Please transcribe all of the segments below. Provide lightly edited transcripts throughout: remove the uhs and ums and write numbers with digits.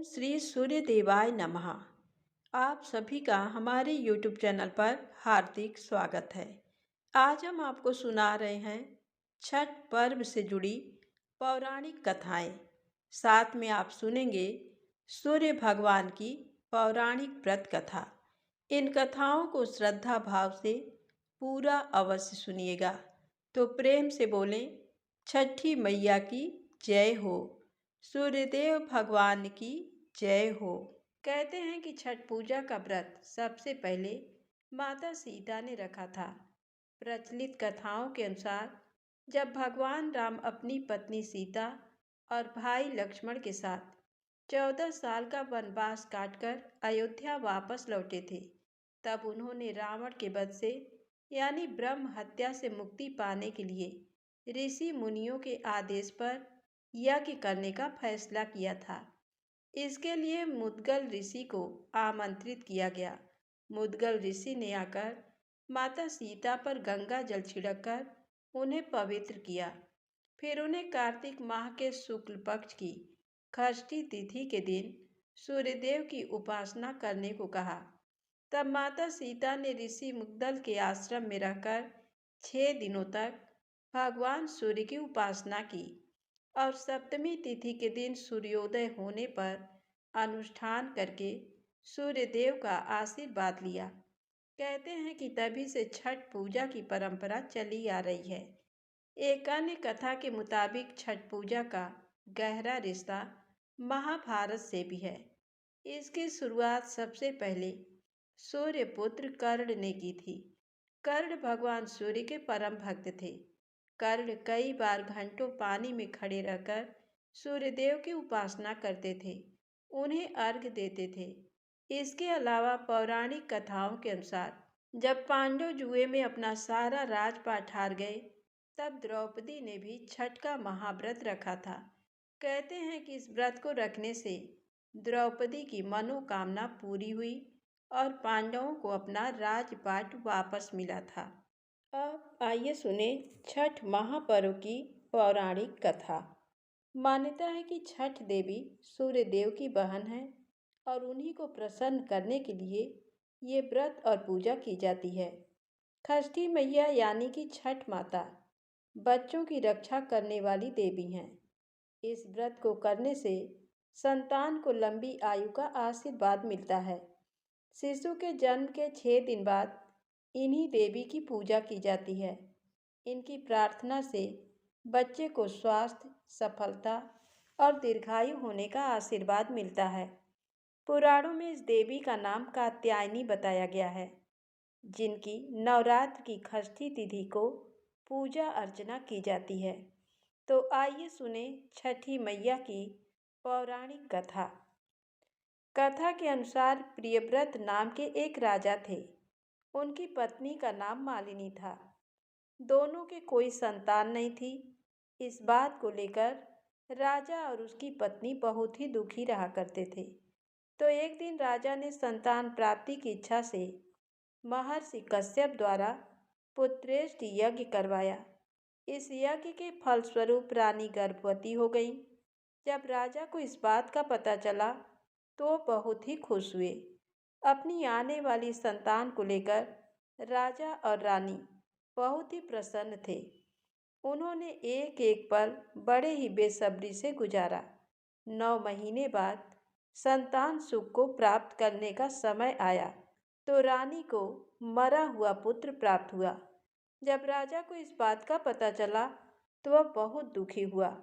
श्री सूर्य देवाय नमः। आप सभी का हमारे YouTube चैनल पर हार्दिक स्वागत है। आज हम आपको सुना रहे हैं छठ पर्व से जुड़ी पौराणिक कथाएं। साथ में आप सुनेंगे सूर्य भगवान की पौराणिक व्रत कथा। इन कथाओं को श्रद्धा भाव से पूरा अवश्य सुनिएगा। तो प्रेम से बोलें, छठी मैया की जय हो, सूर्यदेव भगवान की जय हो। कहते हैं कि छठ पूजा का व्रत सबसे पहले माता सीता ने रखा था। प्रचलित कथाओं के अनुसार जब भगवान राम अपनी पत्नी सीता और भाई लक्ष्मण के साथ 14 साल का वनवास काटकर अयोध्या वापस लौटे थे, तब उन्होंने रावण के वध से यानी ब्रह्म हत्या से मुक्ति पाने के लिए ऋषि मुनियों के आदेश पर यज्ञ करने का फैसला किया था। इसके लिए मुद्गल ऋषि को आमंत्रित किया गया। मुद्गल ऋषि ने आकर माता सीता पर गंगा जल छिड़ककर उन्हें पवित्र किया। फिर उन्हें कार्तिक माह के शुक्ल पक्ष की षष्ठी तिथि के दिन सूर्यदेव की उपासना करने को कहा। तब माता सीता ने ऋषि मुद्गल के आश्रम में रहकर 6 दिनों तक भगवान सूर्य की उपासना की और सप्तमी तिथि के दिन सूर्योदय होने पर अनुष्ठान करके सूर्यदेव का आशीर्वाद लिया। कहते हैं कि तभी से छठ पूजा की परंपरा चली आ रही है। एक अन्य कथा के मुताबिक छठ पूजा का गहरा रिश्ता महाभारत से भी है। इसकी शुरुआत सबसे पहले सूर्यपुत्र कर्ण ने की थी। कर्ण भगवान सूर्य के परम भक्त थे। कर्ण कई बार घंटों पानी में खड़े रहकर सूर्यदेव की उपासना करते थे, उन्हें अर्घ्य देते थे। इसके अलावा पौराणिक कथाओं के अनुसार जब पांडव जुए में अपना सारा राजपाट हार गए, तब द्रौपदी ने भी छठ का महाव्रत रखा था। कहते हैं कि इस व्रत को रखने से द्रौपदी की मनोकामना पूरी हुई और पांडवों को अपना राजपाट वापस मिला था। अब आइए सुने छठ महापर्व की पौराणिक कथा। मान्यता है कि छठ देवी सूर्य देव की बहन है और उन्हीं को प्रसन्न करने के लिए ये व्रत और पूजा की जाती है। षष्ठी मैया यानी कि छठ माता बच्चों की रक्षा करने वाली देवी हैं। इस व्रत को करने से संतान को लंबी आयु का आशीर्वाद मिलता है। शिशु के जन्म के 6 दिन बाद इन्हीं देवी की पूजा की जाती है। इनकी प्रार्थना से बच्चे को स्वास्थ्य, सफलता और दीर्घायु होने का आशीर्वाद मिलता है। पुराणों में इस देवी का नाम कात्यायनी बताया गया है, जिनकी नवरात्र की षष्ठी तिथि को पूजा अर्चना की जाती है। तो आइए सुने छठी मैया की पौराणिक कथा। कथा के अनुसार प्रियव्रत नाम के एक राजा थे। उनकी पत्नी का नाम मालिनी था। दोनों के कोई संतान नहीं थी। इस बात को लेकर राजा और उसकी पत्नी बहुत ही दुखी रहा करते थे। तो एक दिन राजा ने संतान प्राप्ति की इच्छा से महर्षि कश्यप द्वारा पुत्रेष्टि यज्ञ करवाया। इस यज्ञ के फलस्वरूप रानी गर्भवती हो गई। जब राजा को इस बात का पता चला तो वो बहुत ही खुश हुए। अपनी आने वाली संतान को लेकर राजा और रानी बहुत ही प्रसन्न थे। उन्होंने एक एक पल बड़े ही बेसब्री से गुजारा। 9 महीने बाद संतान सुख को प्राप्त करने का समय आया तो रानी को मरा हुआ पुत्र प्राप्त हुआ। जब राजा को इस बात का पता चला तो वह बहुत दुखी हुआ।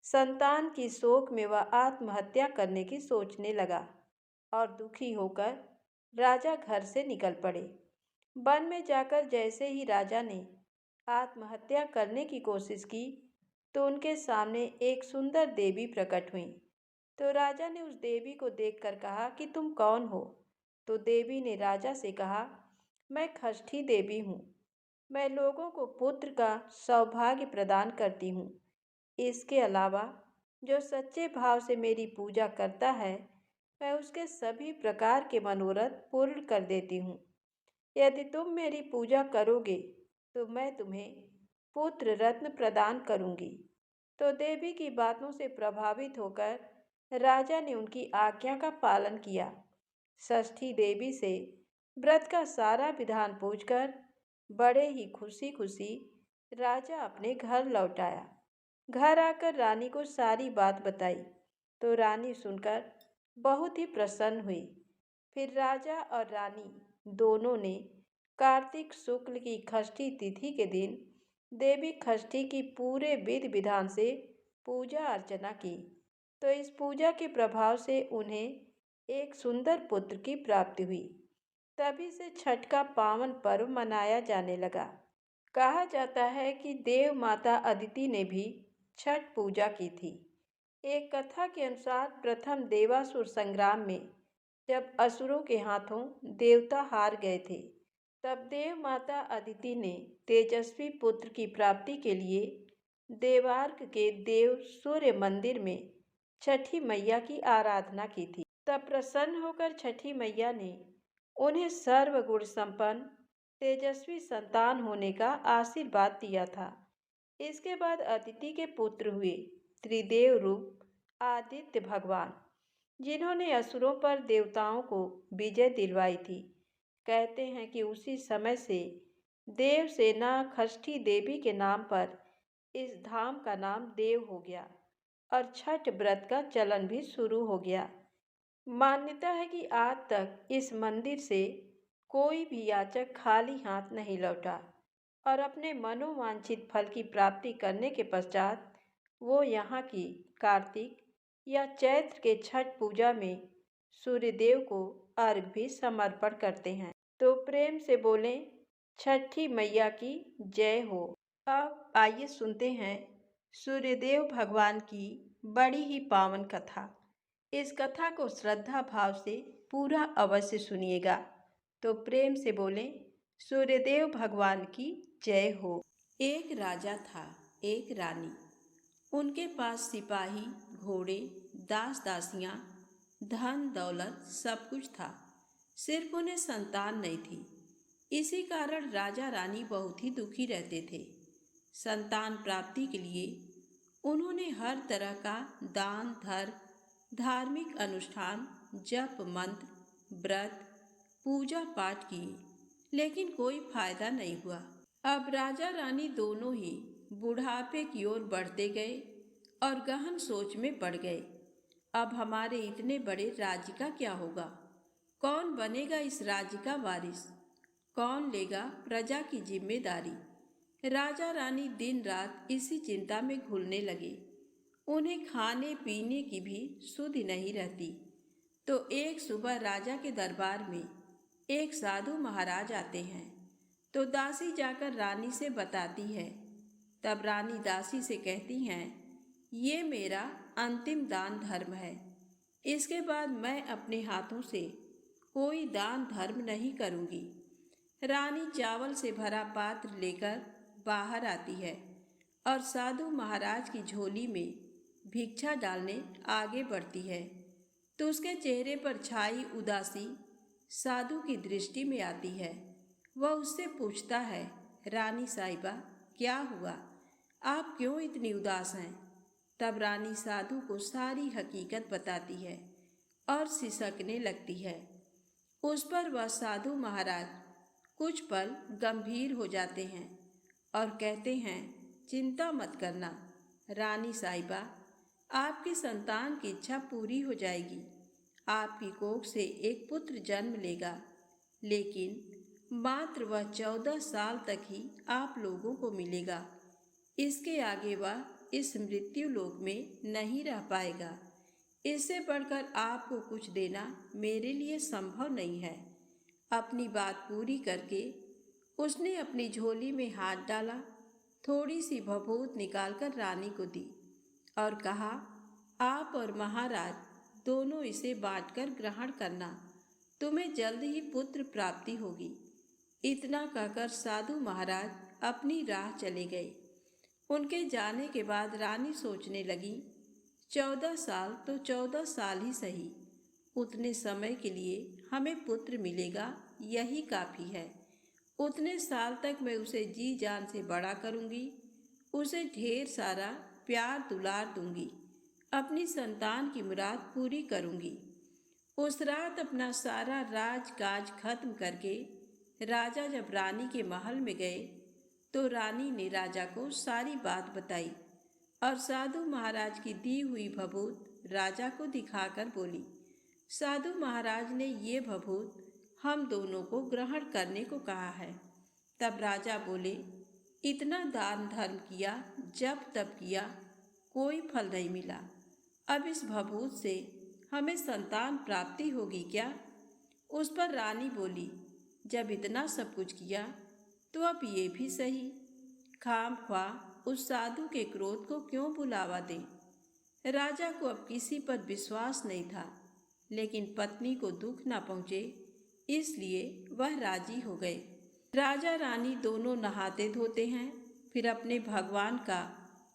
संतान की शोक में वह आत्महत्या करने की सोचने लगा और दुखी होकर राजा घर से निकल पड़े। वन में जाकर जैसे ही राजा ने आत्महत्या करने की कोशिश की तो उनके सामने एक सुंदर देवी प्रकट हुई। तो राजा ने उस देवी को देखकर कहा कि तुम कौन हो? तो देवी ने राजा से कहा, मैं षष्ठी देवी हूँ। मैं लोगों को पुत्र का सौभाग्य प्रदान करती हूँ। इसके अलावा जो सच्चे भाव से मेरी पूजा करता है, मैं उसके सभी प्रकार के मनोरथ पूर्ण कर देती हूँ। यदि तुम मेरी पूजा करोगे तो मैं तुम्हें पुत्र रत्न प्रदान करूँगी। तो देवी की बातों से प्रभावित होकर राजा ने उनकी आज्ञा का पालन किया। षष्ठी देवी से व्रत का सारा विधान पूछकर बड़े ही खुशी खुशी राजा अपने घर लौट आया। घर आकर रानी को सारी बात बताई तो रानी सुनकर बहुत ही प्रसन्न हुई। फिर राजा और रानी दोनों ने कार्तिक शुक्ल की षष्ठी तिथि के दिन देवी षष्ठी की पूरे विधि विधान से पूजा अर्चना की। तो इस पूजा के प्रभाव से उन्हें एक सुंदर पुत्र की प्राप्ति हुई। तभी से छठ का पावन पर्व मनाया जाने लगा। कहा जाता है कि देव माता अदिति ने भी छठ पूजा की थी। एक कथा के अनुसार प्रथम देवासुर संग्राम में जब असुरों के हाथों देवता हार गए थे, तब देव माता अदिति ने तेजस्वी पुत्र की प्राप्ति के लिए देवार्क के देव सूर्य मंदिर में छठी मैया की आराधना की थी। तब प्रसन्न होकर छठी मैया ने उन्हें सर्वगुण संपन्न तेजस्वी संतान होने का आशीर्वाद दिया था। इसके बाद अदिति के पुत्र हुए त्रिदेव रूप आदित्य भगवान, जिन्होंने असुरों पर देवताओं को विजय दिलवाई थी। कहते हैं कि उसी समय से देवसेना षष्ठी देवी के नाम पर इस धाम का नाम देव हो गया और छठ व्रत का चलन भी शुरू हो गया। मान्यता है कि आज तक इस मंदिर से कोई भी याचक खाली हाथ नहीं लौटा और अपने मनोवांछित फल की प्राप्ति करने के पश्चात वो यहाँ की कार्तिक या चैत्र के छठ पूजा में सूर्यदेव को अर्घ भी समर्पण करते हैं। तो प्रेम से बोलें, छठी मैया की जय हो। अब आइए सुनते हैं सूर्यदेव भगवान की बड़ी ही पावन कथा। इस कथा को श्रद्धा भाव से पूरा अवश्य सुनिएगा। तो प्रेम से बोलें, सूर्यदेव भगवान की जय हो। एक राजा था, एक रानी। उनके पास सिपाही, घोड़े, दास दासियां, धन दौलत सब कुछ था। सिर्फ उन्हें संतान नहीं थी। इसी कारण राजा रानी बहुत ही दुखी रहते थे। संतान प्राप्ति के लिए उन्होंने हर तरह का दान धर्म, धार्मिक अनुष्ठान, जप मंत्र, व्रत, पूजा पाठ किए, लेकिन कोई फायदा नहीं हुआ। अब राजा रानी दोनों ही बुढ़ापे की ओर बढ़ते गए और गहन सोच में पड़ गए। अब हमारे इतने बड़े राज्य का क्या होगा? कौन बनेगा इस राज्य का वारिस? कौन लेगा प्रजा की जिम्मेदारी? राजा रानी दिन रात इसी चिंता में घुलने लगे। उन्हें खाने पीने की भी सुधि नहीं रहती। तो एक सुबह राजा के दरबार में एक साधु महाराज आते हैं। तो दासी जाकर रानी से बताती है। तब रानी दासी से कहती हैं, ये मेरा अंतिम दान धर्म है। इसके बाद मैं अपने हाथों से कोई दान धर्म नहीं करूँगी। रानी चावल से भरा पात्र लेकर बाहर आती है और साधु महाराज की झोली में भिक्षा डालने आगे बढ़ती है। तो उसके चेहरे पर छाई उदासी साधु की दृष्टि में आती है। वह उससे पूछता है, रानी साहिबा, क्या हुआ? आप क्यों इतनी उदास हैं? तब रानी साधु को सारी हकीकत बताती है और सिसकने लगती है। उस पर वह साधु महाराज कुछ पल गंभीर हो जाते हैं और कहते हैं, चिंता मत करना रानी साहिबा, आपकी संतान की इच्छा पूरी हो जाएगी। आपकी कोख से एक पुत्र जन्म लेगा, लेकिन मात्र वह 14 साल तक ही आप लोगों को मिलेगा। इसके आगे वह इस मृत्यु लोक में नहीं रह पाएगा। इससे बढ़कर आपको कुछ देना मेरे लिए संभव नहीं है। अपनी बात पूरी करके उसने अपनी झोली में हाथ डाला, थोड़ी सी भभूत निकालकर रानी को दी और कहा, आप और महाराज दोनों इसे बांटकर ग्रहण करना, तुम्हें जल्द ही पुत्र प्राप्ति होगी। इतना कहकर साधु महाराज अपनी राह चले गए। उनके जाने के बाद रानी सोचने लगी, 14 साल तो 14 साल ही सही, उतने समय के लिए हमें पुत्र मिलेगा, यही काफ़ी है। उतने साल तक मैं उसे जी जान से बड़ा करूँगी, उसे ढेर सारा प्यार दुलार दूंगी। अपनी संतान की मुराद पूरी करूंगी। उस रात अपना सारा राज काज खत्म करके राजा जब रानी के महल में गए तो रानी ने राजा को सारी बात बताई और साधु महाराज की दी हुई भभूत राजा को दिखाकर बोली, साधु महाराज ने ये भभूत हम दोनों को ग्रहण करने को कहा है। तब राजा बोले, इतना दान धर्म किया, जब तब किया, कोई फल नहीं मिला। अब इस भभूत से हमें संतान प्राप्ति होगी क्या? उस पर रानी बोली, जब इतना सब कुछ किया तो अब ये भी सही, खामख्वाह उस साधु के क्रोध को क्यों बुलावा दें। राजा को अब किसी पर विश्वास नहीं था, लेकिन पत्नी को दुख न पहुँचे इसलिए वह राजी हो गए। राजा रानी दोनों नहाते धोते हैं, फिर अपने भगवान का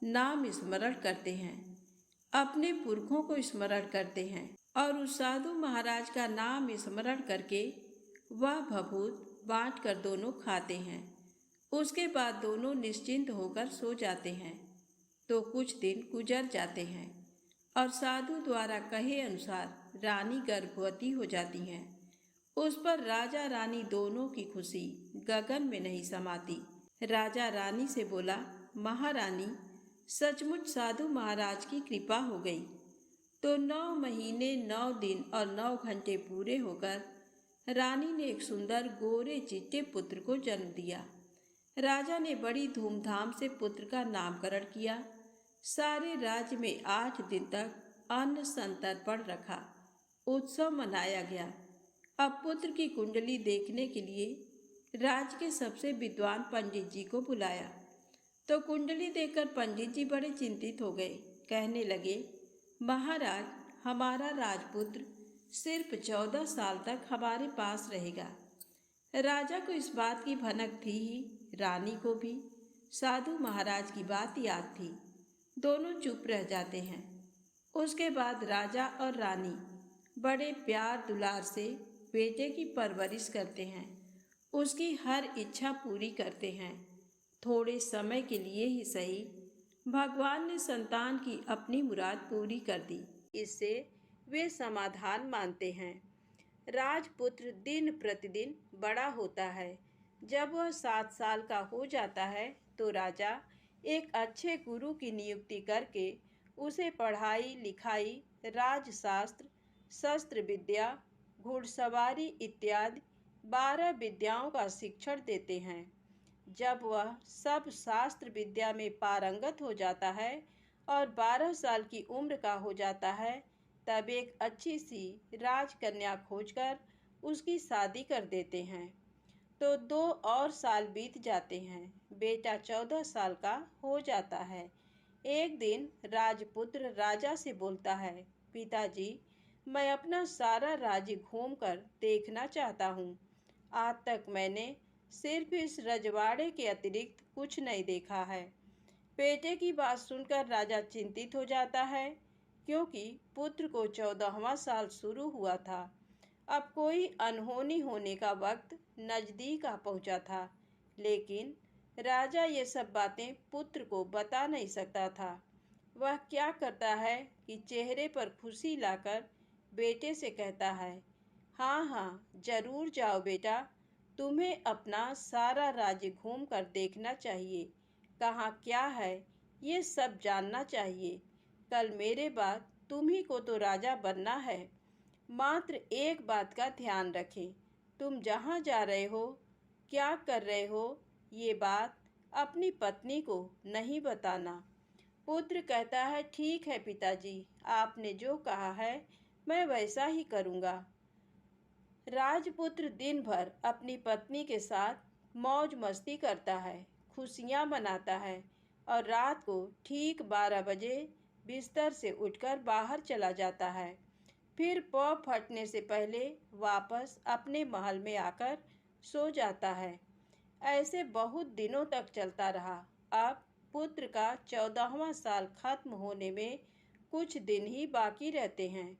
नाम स्मरण करते हैं, अपने पुरखों को स्मरण करते हैं और उस साधु महाराज का नाम स्मरण करके वह भभूत बांट कर दोनों खाते हैं। उसके बाद दोनों निश्चिंत होकर सो जाते हैं। तो कुछ दिन गुजर जाते हैं और साधु द्वारा कहे अनुसार रानी गर्भवती हो जाती हैं। उस पर राजा रानी दोनों की खुशी गगन में नहीं समाती। राजा रानी से बोला, महारानी, सचमुच साधु महाराज की कृपा हो गई। तो 9 महीने 9 दिन और 9 घंटे पूरे होकर रानी ने एक सुंदर गोरे चिट्टे पुत्र को जन्म दिया। राजा ने बड़ी धूमधाम से पुत्र का नामकरण किया। सारे राज्य में 8 दिन तक अन्न संतर्पण रखा, उत्सव मनाया गया। अब पुत्र की कुंडली देखने के लिए राज्य के सबसे विद्वान पंडित जी को बुलाया। तो कुंडली देखकर पंडित जी बड़े चिंतित हो गए। कहने लगे, महाराज, हमारा राजपुत्र सिर्फ 14 साल तक हमारे पास रहेगा। राजा को इस बात की भनक थी ही, रानी को भी साधु महाराज की बात याद थी। दोनों चुप रह जाते हैं। उसके बाद राजा और रानी बड़े प्यार दुलार से बेटे की परवरिश करते हैं, उसकी हर इच्छा पूरी करते हैं। थोड़े समय के लिए ही सही, भगवान ने संतान की अपनी मुराद पूरी कर दी। इससे वे समाधान मानते हैं। राजपुत्र दिन प्रतिदिन बड़ा होता है। जब वह 7 साल का हो जाता है तो राजा एक अच्छे गुरु की नियुक्ति करके उसे पढ़ाई लिखाई, राजशास्त्र, शस्त्र विद्या, घुड़सवारी इत्यादि 12 विद्याओं का शिक्षण देते हैं। जब वह सब शास्त्र विद्या में पारंगत हो जाता है और 12 साल की उम्र का हो जाता है, तब एक अच्छी सी राजकन्या खोजकर उसकी शादी कर देते हैं। तो 2 और साल बीत जाते हैं। बेटा 14 साल का हो जाता है। एक दिन राजपुत्र राजा से बोलता है, पिताजी, मैं अपना सारा राज्य घूमकर देखना चाहता हूँ। आज तक मैंने सिर्फ इस रजवाड़े के अतिरिक्त कुछ नहीं देखा है। बेटे की बात सुनकर राजा चिंतित हो जाता है, क्योंकि पुत्र को 14वां साल शुरू हुआ था। अब कोई अनहोनी होने का वक्त नज़दीक आ पहुंचा था, लेकिन राजा ये सब बातें पुत्र को बता नहीं सकता था। वह क्या करता है कि चेहरे पर खुशी लाकर बेटे से कहता है, हाँ हाँ, जरूर जाओ बेटा, तुम्हें अपना सारा राज्य घूम कर देखना चाहिए। कहाँ क्या है ये सब जानना चाहिए। कल मेरे बाद तुम्ही को तो राजा बनना है। मात्र एक बात का ध्यान रखें, तुम जहाँ जा रहे हो, क्या कर रहे हो, ये बात अपनी पत्नी को नहीं बताना। पुत्र कहता है, ठीक है पिताजी, आपने जो कहा है मैं वैसा ही करूँगा। राजपुत्र दिन भर अपनी पत्नी के साथ मौज मस्ती करता है, खुशियाँ मनाता है और रात को ठीक 12 बजे बिस्तर से उठकर बाहर चला जाता है। फिर पौ फटने से पहले वापस अपने महल में आकर सो जाता है। ऐसे बहुत दिनों तक चलता रहा। अब पुत्र का 14वां साल खत्म होने में कुछ दिन ही बाकी रहते हैं।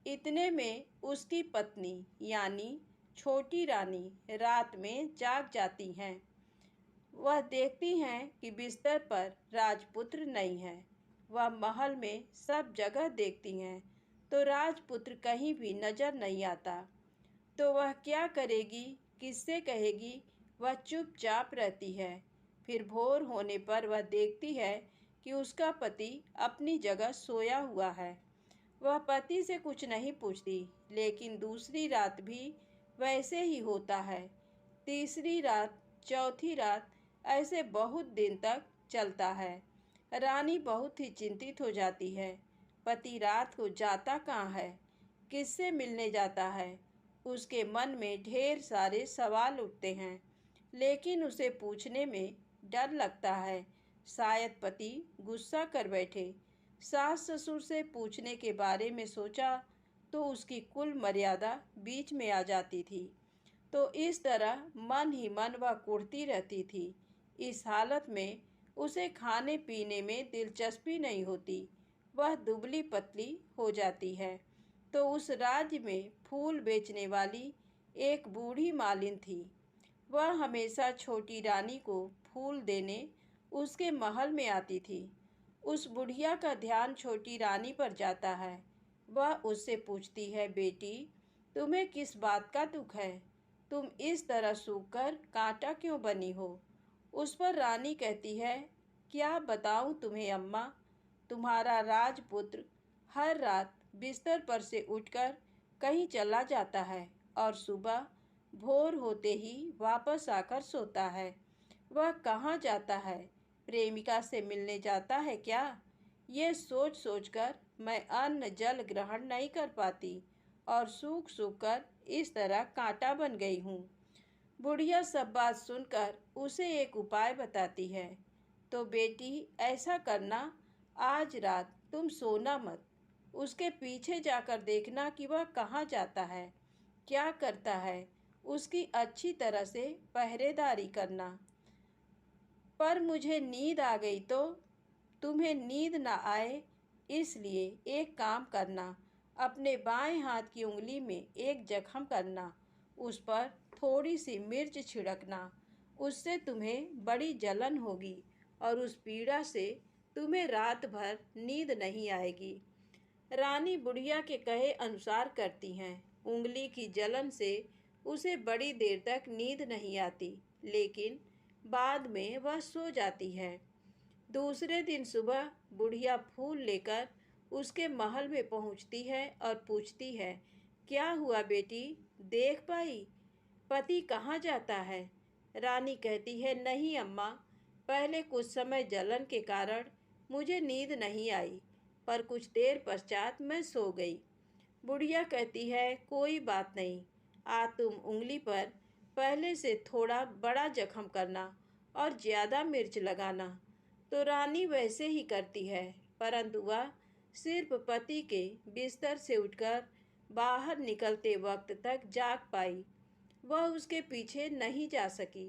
इतने में उसकी पत्नी यानी छोटी रानी रात में जाग जाती हैं। वह देखती हैं कि बिस्तर पर राजपुत्र नहीं है। वह महल में सब जगह देखती हैं तो राजपुत्र कहीं भी नजर नहीं आता। तो वह क्या करेगी, किससे कहेगी? वह चुपचाप रहती है। फिर भोर होने पर वह देखती है कि उसका पति अपनी जगह सोया हुआ है। वह पति से कुछ नहीं पूछती, लेकिन दूसरी रात भी वैसे ही होता है। तीसरी रात, चौथी रात, ऐसे बहुत दिन तक चलता है। रानी बहुत ही चिंतित हो जाती है। पति रात को जाता कहाँ है, किससे मिलने जाता है? उसके मन में ढेर सारे सवाल उठते हैं, लेकिन उसे पूछने में डर लगता है। शायद पति गुस्सा कर बैठे। सास ससुर से पूछने के बारे में सोचा तो उसकी कुल मर्यादा बीच में आ जाती थी। तो इस तरह मन ही मन वह कुढ़ती रहती थी। इस हालत में उसे खाने पीने में दिलचस्पी नहीं होती। वह दुबली पतली हो जाती है। तो उस राज्य में फूल बेचने वाली एक बूढ़ी मालिन थी। वह हमेशा छोटी रानी को फूल देने उसके महल में आती थी। उस बुढ़िया का ध्यान छोटी रानी पर जाता है। वह उससे पूछती है, बेटी, तुम्हें किस बात का दुख है? तुम इस तरह सूखकर कांटा क्यों बनी हो? उस पर रानी कहती है, क्या बताऊं तुम्हें अम्मा, तुम्हारा राजपुत्र हर रात बिस्तर पर से उठकर कहीं चला जाता है और सुबह भोर होते ही वापस आकर सोता है। वह कहाँ जाता है? प्रेमिका से मिलने जाता है क्या? ये सोच सोचकर मैं अन्न जल ग्रहण नहीं कर पाती और सूख सूख कर इस तरह कांटा बन गई हूँ। बुढ़िया सब बात सुनकर उसे एक उपाय बताती है। तो बेटी, ऐसा करना, आज रात तुम सोना मत। उसके पीछे जाकर देखना कि वह कहाँ जाता है, क्या करता है। उसकी अच्छी तरह से पहरेदारी करना। पर मुझे नींद आ गई तो? तुम्हें नींद ना आए, इसलिए एक काम करना, अपने बाएं हाथ की उंगली में एक जख्म करना, उस पर थोड़ी सी मिर्च छिड़कना। उससे तुम्हें बड़ी जलन होगी और उस पीड़ा से तुम्हें रात भर नींद नहीं आएगी। रानी बुढ़िया के कहे अनुसार करती हैं। उंगली की जलन से उसे बड़ी देर तक नींद नहीं आती, लेकिन बाद में वह सो जाती है। दूसरे दिन सुबह बुढ़िया फूल लेकर उसके महल में पहुंचती है और पूछती है, क्या हुआ बेटी, देख पाई? पति कहाँ जाता है? रानी कहती है, नहीं अम्मा, पहले कुछ समय जलन के कारण मुझे नींद नहीं आई, पर कुछ देर पश्चात मैं सो गई। बुढ़िया कहती है, कोई बात नहीं, तुम उंगली पर पहले से थोड़ा बड़ा जख्म करना और ज़्यादा मिर्च लगाना। तो रानी वैसे ही करती है, परंतु वह सिर्फ पति के बिस्तर से उठकर बाहर निकलते वक्त तक जाग पाई। वह उसके पीछे नहीं जा सकी,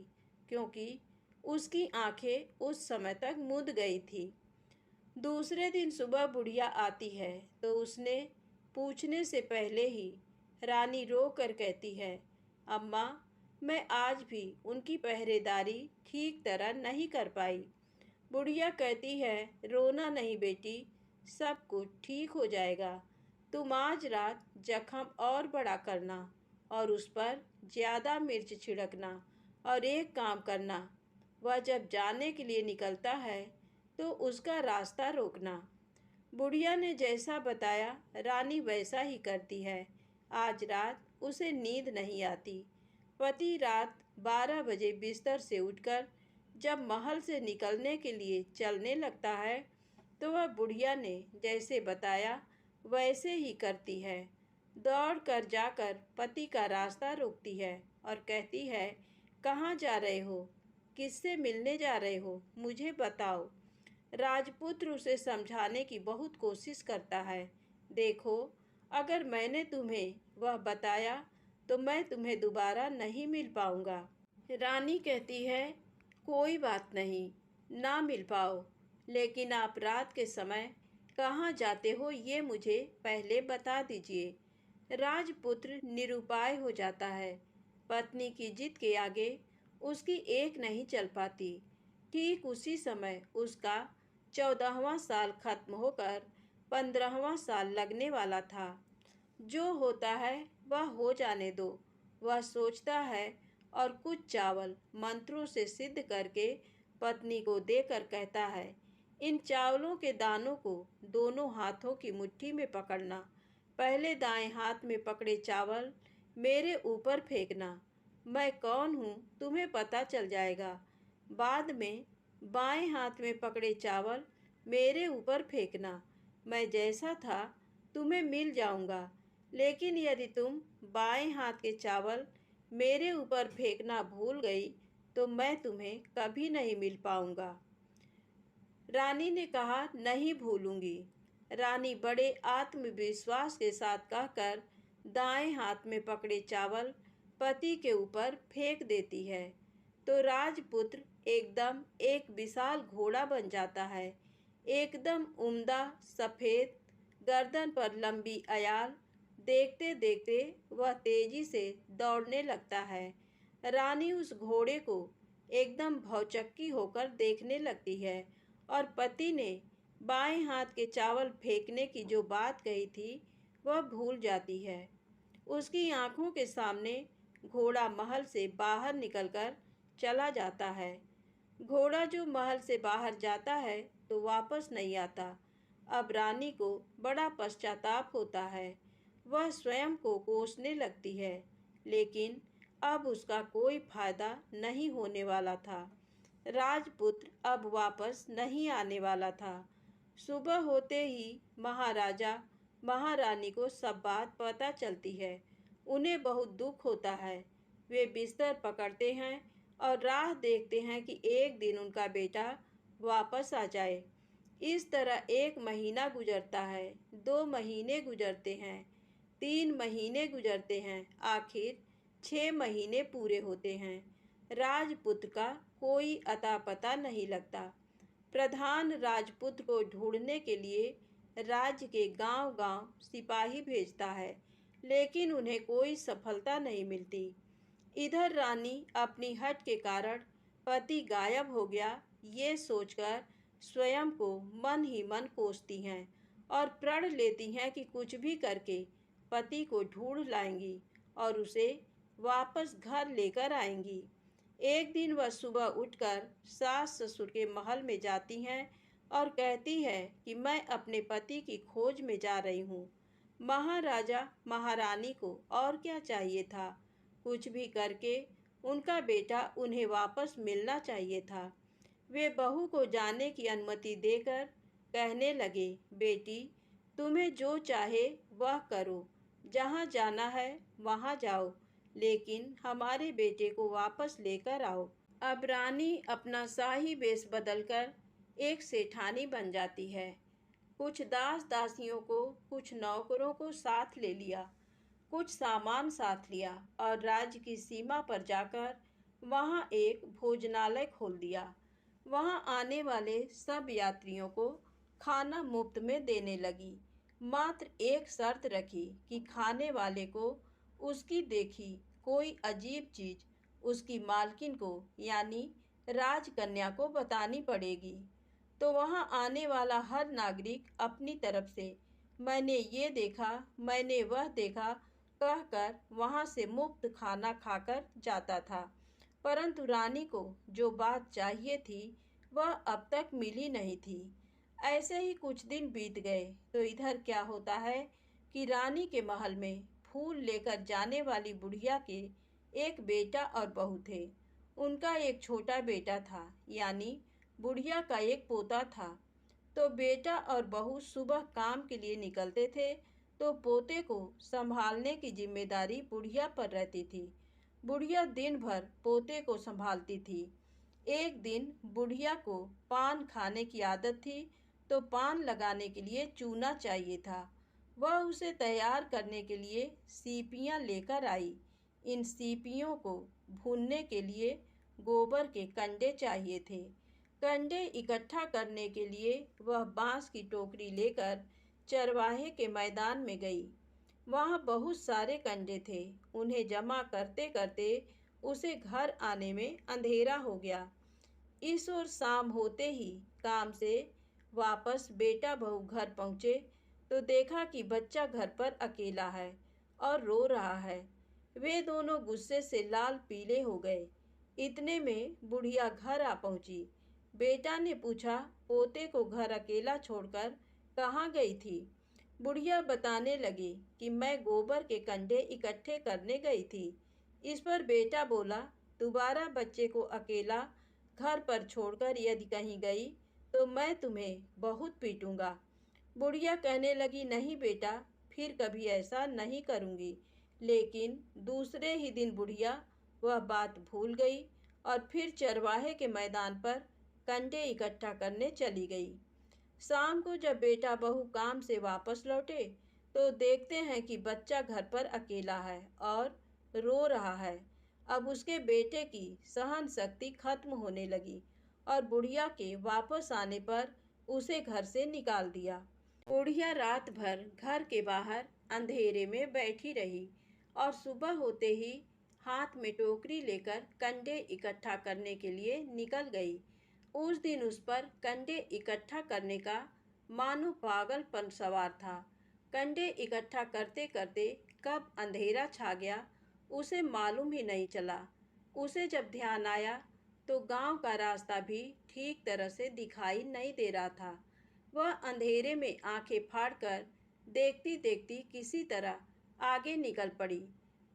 क्योंकि उसकी आंखें उस समय तक मूंद गई थी। दूसरे दिन सुबह बुढ़िया आती है तो उसने पूछने से पहले ही रानी रो कर कहती है, अम्मा, मैं आज भी उनकी पहरेदारी ठीक तरह नहीं कर पाई। बुढ़िया कहती है, रोना नहीं बेटी, सब कुछ ठीक हो जाएगा। तुम आज रात जख्म और बड़ा करना और उस पर ज़्यादा मिर्च छिड़कना, और एक काम करना, वह जब जाने के लिए निकलता है तो उसका रास्ता रोकना। बुढ़िया ने जैसा बताया रानी वैसा ही करती है। आज रात उसे नींद नहीं आती। पति रात 12 बजे बिस्तर से उठकर जब महल से निकलने के लिए चलने लगता है तो वह बुढ़िया ने जैसे बताया वैसे ही करती है। दौड़ कर जाकर पति का रास्ता रोकती है और कहती है, कहाँ जा रहे हो? किससे मिलने जा रहे हो? मुझे बताओ। राजपुत्र उसे समझाने की बहुत कोशिश करता है। देखो, अगर मैंने तुम्हें वह बताया तो मैं तुम्हें दोबारा नहीं मिल पाऊंगा। रानी कहती है, कोई बात नहीं, ना मिल पाओ, लेकिन आप रात के समय कहाँ जाते हो ये मुझे पहले बता दीजिए। राजपुत्र निरुपाय हो जाता है। पत्नी की जिद के आगे उसकी एक नहीं चल पाती। ठीक उसी समय उसका 14वां साल खत्म होकर 15वां साल लगने वाला था। जो होता है वह हो जाने दो, वह सोचता है और कुछ चावल मंत्रों से सिद्ध करके पत्नी को देकर कहता है, इन चावलों के दानों को दोनों हाथों की मुट्ठी में पकड़ना। पहले दाएं हाथ में पकड़े चावल मेरे ऊपर फेंकना। मैं कौन हूँ तुम्हें पता चल जाएगा। बाद में बाएं हाथ में पकड़े चावल मेरे ऊपर फेंकना। मैं जैसा था तुम्हें मिल जाऊंगा। लेकिन यदि तुम बाएं हाथ के चावल मेरे ऊपर फेंकना भूल गई तो मैं तुम्हें कभी नहीं मिल पाऊंगा। रानी ने कहा, नहीं भूलूंगी। रानी बड़े आत्मविश्वास के साथ कहकर दाएं हाथ में पकड़े चावल पति के ऊपर फेंक देती है तो राजपुत्र एकदम एक विशाल घोड़ा बन जाता है। एकदम उम्दा सफ़ेद, गर्दन पर लंबी अयाल। देखते देखते वह तेजी से दौड़ने लगता है। रानी उस घोड़े को एकदम भौचक्की होकर देखने लगती है और पति ने बाएं हाथ के चावल फेंकने की जो बात कही थी वह भूल जाती है। उसकी आंखों के सामने घोड़ा महल से बाहर निकलकर चला जाता है। घोड़ा जो महल से बाहर जाता है तो वापस नहीं आता। अब रानी को बड़ा पश्चाताप होता है। वह स्वयं को कोसने लगती है, लेकिन अब उसका कोई फायदा नहीं होने वाला था। राजपुत्र अब वापस नहीं आने वाला था। सुबह होते ही महाराजा महारानी को सब बात पता चलती है। उन्हें बहुत दुख होता है। वे बिस्तर पकड़ते हैं और राह देखते हैं कि एक दिन उनका बेटा वापस आ जाए। इस तरह 1 महीना गुजरता है, 2 महीने गुजरते हैं, 3 महीने गुजरते हैं, आखिर 6 महीने पूरे होते हैं। राजपुत्र का कोई अता पता नहीं लगता। प्रधान राजपुत्र को ढूंढने के लिए राज्य के गांव-गांव सिपाही भेजता है, लेकिन उन्हें कोई सफलता नहीं मिलती। इधर रानी अपनी हठ के कारण पति गायब हो गया ये सोचकर स्वयं को मन ही मन कोसती हैं और प्रण लेती हैं कि कुछ भी करके पति को ढूंढ लाएंगी और उसे वापस घर लेकर आएंगी। एक दिन वह सुबह उठकर सास ससुर के महल में जाती हैं और कहती है कि मैं अपने पति की खोज में जा रही हूँ। महाराजा महारानी को और क्या चाहिए था, कुछ भी करके उनका बेटा उन्हें वापस मिलना चाहिए था। वे बहू को जाने की अनुमति देकर कहने लगे, बेटी तुम्हें जो चाहे वह करो, जहाँ जाना है वहाँ जाओ, लेकिन हमारे बेटे को वापस लेकर आओ। अब रानी अपना शाही वेश बदलकर एक सेठानी बन जाती है। कुछ दास दासियों को, कुछ नौकरों को साथ ले लिया, कुछ सामान साथ लिया और राज्य की सीमा पर जाकर वहाँ एक भोजनालय खोल दिया। वहाँ आने वाले सब यात्रियों को खाना मुफ्त में देने लगी। मात्र एक शर्त रखी कि खाने वाले को उसकी देखी कोई अजीब चीज उसकी मालकिन को यानी राजकन्या को बतानी पड़ेगी। तो वहाँ आने वाला हर नागरिक अपनी तरफ से मैंने ये देखा, मैंने वह देखा कहकर वहाँ से मुफ्त खाना खाकर जाता था। परंतु रानी को जो बात चाहिए थी वह अब तक मिली नहीं थी। ऐसे ही कुछ दिन बीत गए तो इधर क्या होता है कि रानी के महल में फूल लेकर जाने वाली बुढ़िया के एक बेटा और बहू थे। उनका एक छोटा बेटा था, यानी बुढ़िया का एक पोता था। तो बेटा और बहू सुबह काम के लिए निकलते थे तो पोते को संभालने की जिम्मेदारी बुढ़िया पर रहती थी। बुढ़िया दिन भर पोते को संभालती थी। एक दिन बुढ़िया को पान खाने की आदत थी तो पान लगाने के लिए चूना चाहिए था। वह उसे तैयार करने के लिए सीपियाँ लेकर आई। इन सीपियों को भूनने के लिए गोबर के कंडे चाहिए थे। कंडे इकट्ठा करने के लिए वह बांस की टोकरी लेकर चरवाहे के मैदान में गई। वहाँ बहुत सारे कंडे थे। उन्हें जमा करते करते उसे घर आने में अंधेरा हो गया। इस ओर शाम होते ही काम से वापस बेटा बहू घर पहुँचे तो देखा कि बच्चा घर पर अकेला है और रो रहा है। वे दोनों गुस्से से लाल पीले हो गए। इतने में बुढ़िया घर आ पहुंची। बेटा ने पूछा, पोते को घर अकेला छोड़कर कहाँ गई थी? बुढ़िया बताने लगी कि मैं गोबर के कंडे इकट्ठे करने गई थी। इस पर बेटा बोला, दोबारा बच्चे को अकेला घर पर छोड़कर यदि कहीं गई तो मैं तुम्हें बहुत पीटूंगा। बुढ़िया कहने लगी, नहीं बेटा, फिर कभी ऐसा नहीं करूंगी। लेकिन दूसरे ही दिन बुढ़िया वह बात भूल गई और फिर चरवाहे के मैदान पर कंडे इकट्ठा करने चली गई। शाम को जब बेटा बहू काम से वापस लौटे तो देखते हैं कि बच्चा घर पर अकेला है और रो रहा है। अब उसके बेटे की सहन शक्ति खत्म होने लगी और बुढ़िया के वापस आने पर उसे घर से निकाल दिया। बुढ़िया रात भर घर के बाहर अंधेरे में बैठी रही और सुबह होते ही हाथ में टोकरी लेकर कंडे इकट्ठा करने के लिए निकल गई। उस दिन उस पर कंडे इकट्ठा करने का मानो पागलपन सवार था। कंडे इकट्ठा करते करते कब अंधेरा छा गया उसे मालूम ही नहीं चला। उसे जब ध्यान आया तो गांव का रास्ता भी ठीक तरह से दिखाई नहीं दे रहा था। वह अंधेरे में आंखें फाड़कर देखती देखती किसी तरह आगे निकल पड़ी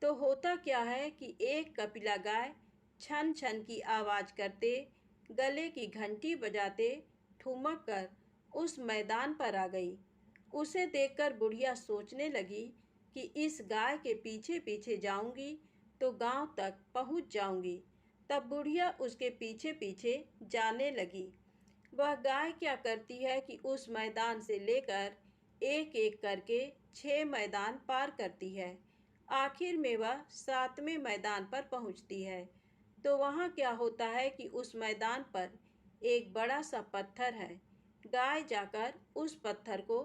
तो होता क्या है कि एक कपिला गाय छन छन की आवाज़ करते, गले की घंटी बजाते ठुमक कर उस मैदान पर आ गई। उसे देखकर बुढ़िया सोचने लगी कि इस गाय के पीछे पीछे जाऊंगी तो गांव तक पहुंच जाऊंगी। तब बुढ़िया उसके पीछे पीछे जाने लगी। वह गाय क्या करती है कि उस मैदान से लेकर एक एक करके 6 मैदान पार करती है। आखिर में वह 7वें मैदान पर पहुंचती है तो वहाँ क्या होता है कि उस मैदान पर एक बड़ा सा पत्थर है। गाय जाकर उस पत्थर को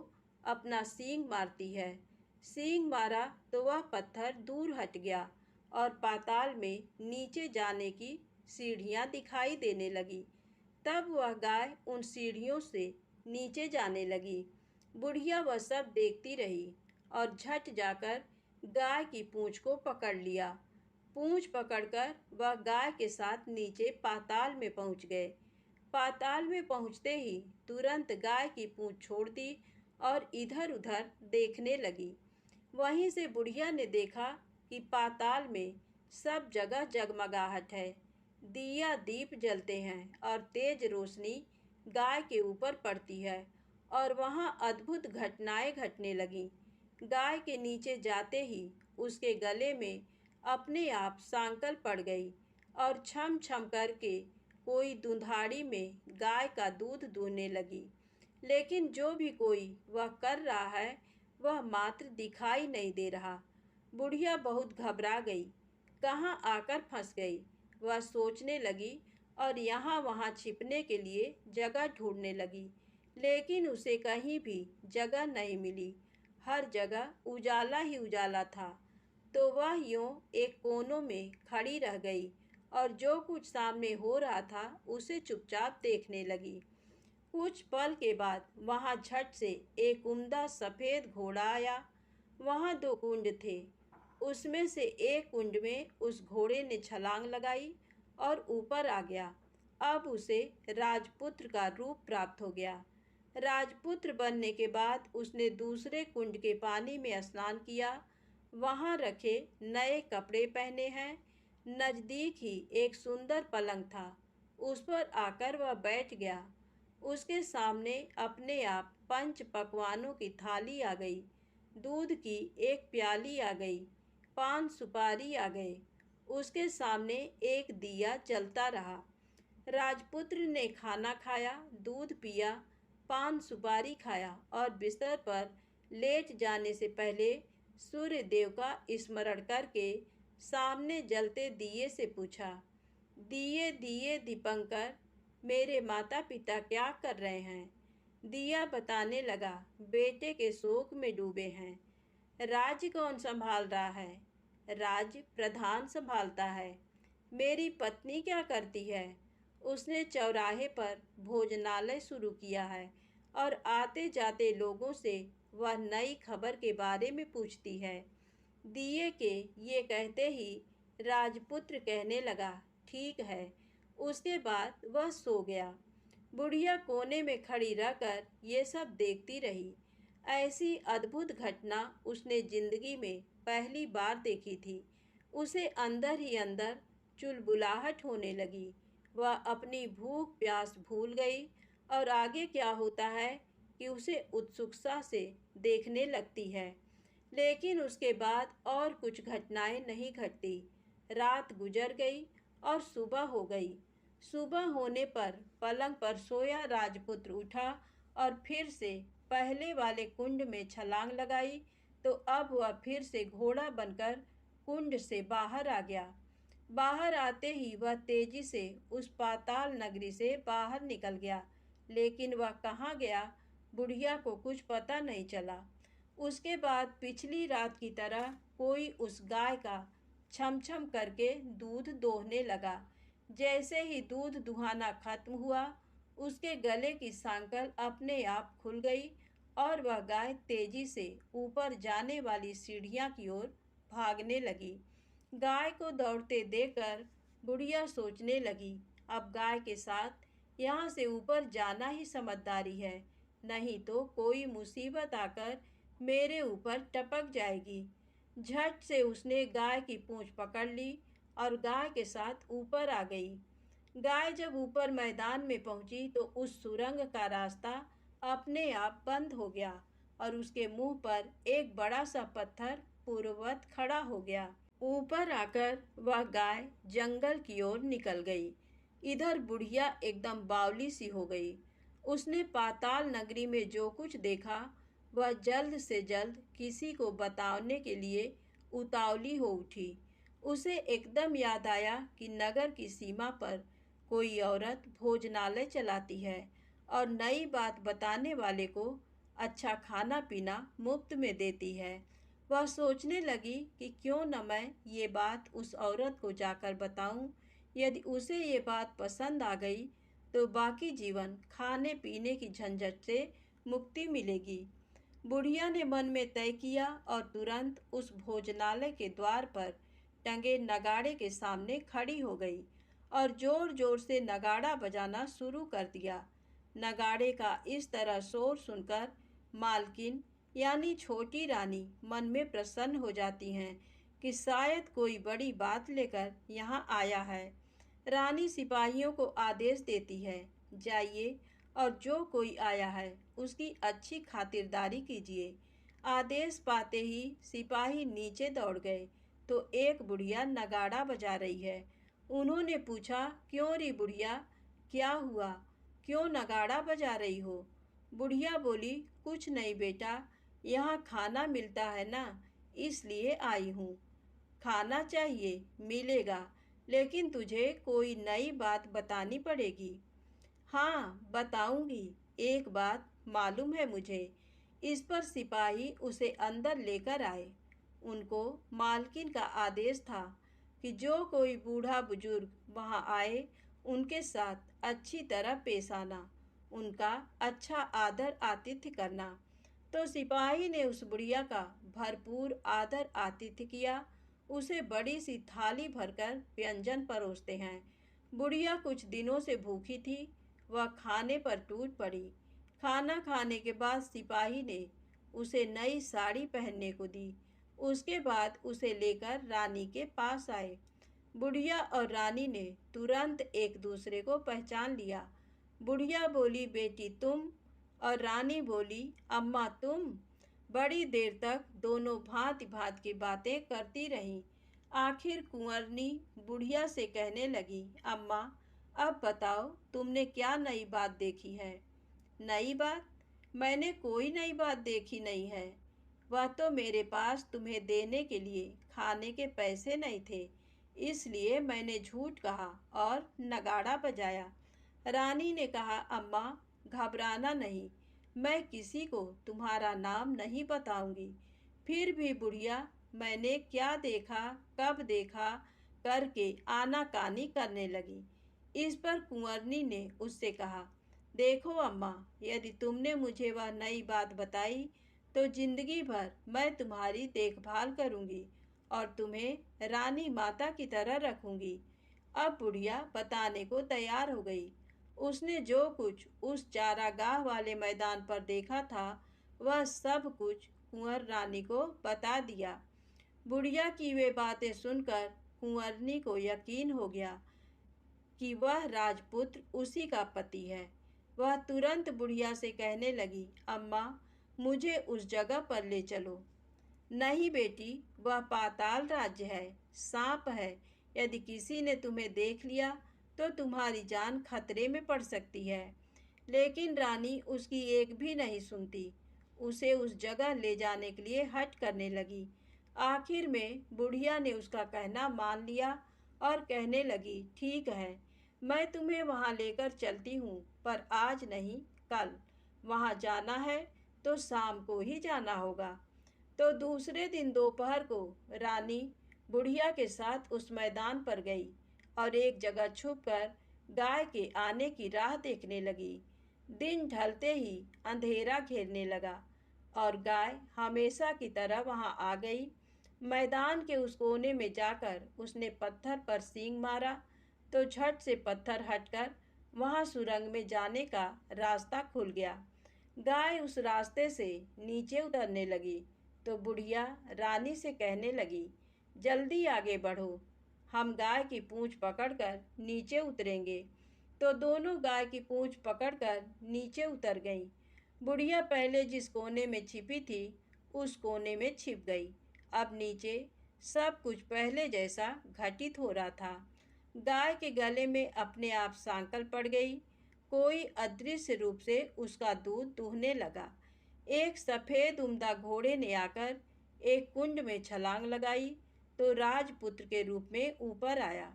अपना सींग मारती है। सींग मारा तो वह पत्थर दूर हट गया और पाताल में नीचे जाने की सीढ़ियाँ दिखाई देने लगी। तब वह गाय उन सीढ़ियों से नीचे जाने लगी। बुढ़िया वह सब देखती रही और झट जाकर गाय की पूंछ को पकड़ लिया। पूंछ पकड़कर वह गाय के साथ नीचे पाताल में पहुंच गए। पाताल में पहुंचते ही तुरंत गाय की पूंछ छोड़ दी और इधर उधर देखने लगी। वहीं से बुढ़िया ने देखा कि पाताल में सब जगह जगमगाहट है। दिया दीप जलते हैं और तेज रोशनी गाय के ऊपर पड़ती है और वहाँ अद्भुत घटनाएं घटने लगीं। गाय के नीचे जाते ही उसके गले में अपने आप सांकल पड़ गई और छम छम करके कोई दुधाड़ी में गाय का दूध दूहने लगी। लेकिन जो भी कोई वह कर रहा है वह मात्र दिखाई नहीं दे रहा। बुढ़िया बहुत घबरा गई, कहाँ आकर फंस गई। वह सोचने लगी और यहाँ वहाँ छिपने के लिए जगह ढूंढने लगी, लेकिन उसे कहीं भी जगह नहीं मिली। हर जगह उजाला ही उजाला था। तो वह यूं एक कोनों में खड़ी रह गई और जो कुछ सामने हो रहा था उसे चुपचाप देखने लगी। कुछ पल के बाद वहाँ झट से एक उम्दा सफ़ेद घोड़ा आया। वहाँ 2 कुंड थे। उसमें से एक कुंड में उस घोड़े ने छलांग लगाई और ऊपर आ गया। अब उसे राजपुत्र का रूप प्राप्त हो गया। राजपुत्र बनने के बाद उसने दूसरे कुंड के पानी में स्नान किया। वहाँ रखे नए कपड़े पहने हैं। नज़दीक ही एक सुंदर पलंग था। उस पर आकर वह बैठ गया। उसके सामने अपने आप 5 पकवानों की थाली आ गई। दूध की एक प्याली आ गई। पान सुपारी आ गए। उसके सामने एक दिया जलता रहा। राजपुत्र ने खाना खाया, दूध पिया, पान सुपारी खाया और बिस्तर पर लेट जाने से पहले सूर्य देव का स्मरण करके सामने जलते दिए से पूछा, दिए दिए दीपंकर, मेरे माता पिता क्या कर रहे हैं? दिया बताने लगा, बेटे के शोक में डूबे हैं। राज्य कौन संभाल रहा है? राज्य प्रधान संभालता है। मेरी पत्नी क्या करती है? उसने चौराहे पर भोजनालय शुरू किया है और आते जाते लोगों से वह नई खबर के बारे में पूछती है। दिए के ये कहते ही राजपुत्र कहने लगा, ठीक है। उसके बाद वह सो गया। बुढ़िया कोने में खड़ी रहकर ये सब देखती रही। ऐसी अद्भुत घटना उसने जिंदगी में पहली बार देखी थी। उसे अंदर ही अंदर चुलबुलाहट होने लगी। वह अपनी भूख प्यास भूल गई और आगे क्या होता है कि उसे उत्सुकता से देखने लगती है। लेकिन उसके बाद और कुछ घटनाएं नहीं घटती। रात गुजर गई और सुबह हो गई। सुबह होने पर पलंग पर सोया राजपुत्र उठा और फिर से पहले वाले कुंड में छलांग लगाई, तो अब वह फिर से घोड़ा बनकर कुंड से बाहर आ गया। बाहर आते ही वह तेजी से उस पाताल नगरी से बाहर निकल गया। लेकिन वह कहाँ गया, बुढ़िया को कुछ पता नहीं चला। उसके बाद पिछली रात की तरह कोई उस गाय का छम छम करके दूध दोहने लगा। जैसे ही दूध दुहाना खत्म हुआ, उसके गले की सांकल अपने आप खुल गई और वह गाय तेजी से ऊपर जाने वाली सीढ़ियां की ओर भागने लगी। गाय को दौड़ते देखकर बुढ़िया सोचने लगी, अब गाय के साथ यहाँ से ऊपर जाना ही समझदारी है, नहीं तो कोई मुसीबत आकर मेरे ऊपर टपक जाएगी। झट से उसने गाय की पूंछ पकड़ ली और गाय के साथ ऊपर आ गई। गाय जब ऊपर मैदान में पहुंची तो उस सुरंग का रास्ता अपने आप बंद हो गया और उसके मुंह पर एक बड़ा सा पत्थर पूर्ववत खड़ा हो गया। ऊपर आकर वह गाय जंगल की ओर निकल गई। इधर बुढ़िया एकदम बावली सी हो गई। उसने पाताल नगरी में जो कुछ देखा वह जल्द से जल्द किसी को बताने के लिए उतावली हो उठी। उसे एकदम याद आया कि नगर की सीमा पर कोई औरत भोजनालय चलाती है और नई बात बताने वाले को अच्छा खाना पीना मुफ्त में देती है। वह सोचने लगी कि क्यों न मैं ये बात उस औरत को जाकर बताऊं। यदि उसे ये बात पसंद आ गई तो बाकी जीवन खाने पीने की झंझट से मुक्ति मिलेगी। बुढ़िया ने मन में तय किया और तुरंत उस भोजनालय के द्वार पर टंगे नगाड़े के सामने खड़ी हो गई और जोर जोर से नगाड़ा बजाना शुरू कर दिया। नगाड़े का इस तरह शोर सुनकर मालकिन यानी छोटी रानी मन में प्रसन्न हो जाती हैं कि शायद कोई बड़ी बात लेकर यहाँ आया है। रानी सिपाहियों को आदेश देती है, जाइए और जो कोई आया है उसकी अच्छी खातिरदारी कीजिए। आदेश पाते ही सिपाही नीचे दौड़ गए तो एक बुढ़िया नगाड़ा बजा रही है। उन्होंने पूछा, क्यों री बुढ़िया, क्या हुआ, क्यों नगाड़ा बजा रही हो? बुढ़िया बोली, कुछ नहीं बेटा, यहाँ खाना मिलता है ना, इसलिए आई हूँ। खाना चाहिए, मिलेगा, लेकिन तुझे कोई नई बात बतानी पड़ेगी। हाँ बताऊंगी, एक बात मालूम है मुझे। इस पर सिपाही उसे अंदर लेकर आए। उनको मालकिन का आदेश था कि जो कोई बूढ़ा बुजुर्ग वहाँ आए उनके साथ अच्छी तरह पेश आना, उनका अच्छा आदर आतिथ्य करना। तो सिपाही ने उस बुढ़िया का भरपूर आदर आतिथ्य किया। उसे बड़ी सी थाली भरकर व्यंजन परोसते हैं। बुढ़िया कुछ दिनों से भूखी थी, वह खाने पर टूट पड़ी। खाना खाने के बाद सिपाही ने उसे नई साड़ी पहनने को दी। उसके बाद उसे लेकर रानी के पास आए। बुढ़िया और रानी ने तुरंत एक दूसरे को पहचान लिया। बुढ़िया बोली, बेटी तुम? और रानी बोली, अम्मा तुम? बड़ी देर तक दोनों भांति भांति की बातें करती रहीं। आखिर कुंवरनी बुढ़िया से कहने लगी, अम्मा अब बताओ तुमने क्या नई बात देखी है? नई बात? मैंने कोई नई बात देखी नहीं है। वह तो मेरे पास तुम्हें देने के लिए खाने के पैसे नहीं थे, इसलिए मैंने झूठ कहा और नगाड़ा बजाया। रानी ने कहा, अम्मा घबराना नहीं, मैं किसी को तुम्हारा नाम नहीं बताऊंगी। फिर भी बुढ़िया मैंने क्या देखा, कब देखा करके आनाकानी करने लगी। इस पर कुंवरनी ने उससे कहा, देखो अम्मा, यदि तुमने मुझे वह नई बात बताई तो जिंदगी भर मैं तुम्हारी देखभाल करूंगी और तुम्हें रानी माता की तरह रखूंगी। अब बुढ़िया बताने को तैयार हो गई। उसने जो कुछ उस चारागाह वाले मैदान पर देखा था वह सब कुछ कुंवर रानी को बता दिया। बुढ़िया की वे बातें सुनकर कुंवरनी को यकीन हो गया कि वह राजपुत्र उसी का पति है। वह तुरंत बुढ़िया से कहने लगी, अम्मा, मुझे उस जगह पर ले चलो। नहीं बेटी, वह पाताल राज्य है, सांप है। यदि किसी ने तुम्हें देख लिया तो तुम्हारी जान खतरे में पड़ सकती है। लेकिन रानी उसकी एक भी नहीं सुनती। उसे उस जगह ले जाने के लिए हठ करने लगी। आखिर में बुढ़िया ने उसका कहना मान लिया और कहने लगी, ठीक है, मैं तुम्हें वहाँ लेकर चलती हूँ, पर आज नहीं, कल। वहाँ जाना है तो शाम को ही जाना होगा। तो दूसरे दिन दोपहर को रानी बुढ़िया के साथ उस मैदान पर गई और एक जगह छुपकर गाय के आने की राह देखने लगी। दिन ढलते ही अंधेरा घेरने लगा और गाय हमेशा की तरह वहां आ गई। मैदान के उस कोने में जाकर उसने पत्थर पर सींग मारा तो झट से पत्थर हटकर वहां सुरंग में जाने का रास्ता खुल गया। गाय उस रास्ते से नीचे उतरने लगी तो बुढ़िया रानी से कहने लगी, जल्दी आगे बढ़ो, हम गाय की पूंछ पकड़कर नीचे उतरेंगे। तो दोनों गाय की पूंछ पकड़कर नीचे उतर गईं। बुढ़िया पहले जिस कोने में छिपी थी उस कोने में छिप गई। अब नीचे सब कुछ पहले जैसा घटित हो रहा था। गाय के गले में अपने आप सांकल पड़ गई। कोई अदृश्य रूप से उसका दूध दूहने लगा। एक सफेद उम्दा घोड़े ने आकर एक कुंड में छलांग लगाई तो राजपुत्र के रूप में ऊपर आया।